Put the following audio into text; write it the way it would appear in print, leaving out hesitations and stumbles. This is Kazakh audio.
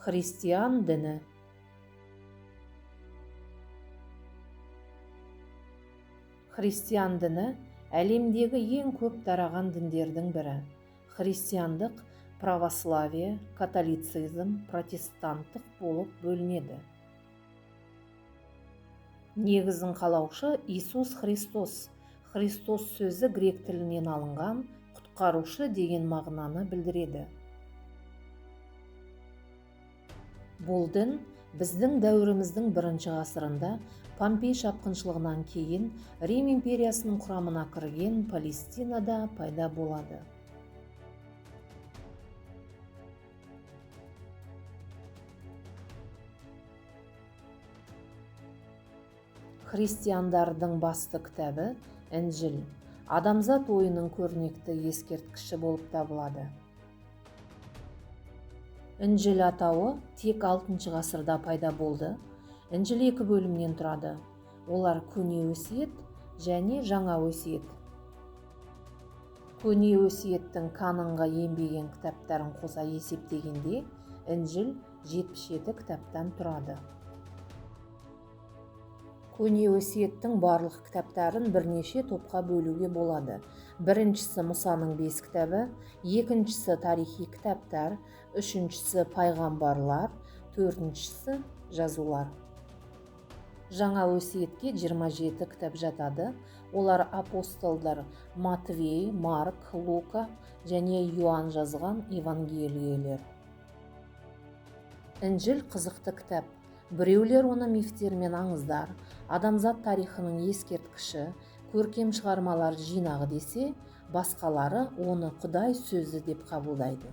Христиан діні. Христиан діні әлемдегі ең көп тараған діндердің бірі. Христиандық православие, католицизм, протестанттық болып бөлінеді. Негізін қалаушы Иисус Христос. Христос сөзі грек тілінен алынған, құтқарушы деген мағынаны білдіреді. Бұл дін біздің дәуіріміздің 1-ші ғасырында Помпей шапқыншылығынан кейін Рим империясының құрамына кірген Палестинада пайда болады. Христиандардың басты кітабы Інжіл, адамзат ойының көрнекті ескерткіші болып табылады. Інжіл атауы тек 6-ші ғасырда пайда болды. Інжіл 2 бөлімнен тұрады. Олар көне өсиет және жаңа өсиет. Көне өсиеттің канонға енбеген кітаптарын қоса есептегенде, Інжіл 77 кітаптан тұрады. Көне өсиеттің барлық кітаптарын бірнеше топқа бөлуге болады. Біріншісі Мұсаның 5 кітабы, екіншісі тарихи кітаптар, үшіншісі пайғамбарлар, төртіншісі жазулар. Жаңа өсиетке 27 кітап жатады. Олар апостолдар Матвей, Марк, Лука және Иоанн жазған евангелиелер. Інжіл қызықты кітап. Біреулер оны мифтер мен аңыздар, адамзат тарихының ескерткіші, көркем шығармалар жинағы десе, басқалары оны Құдай сөзі деп қабылдайды.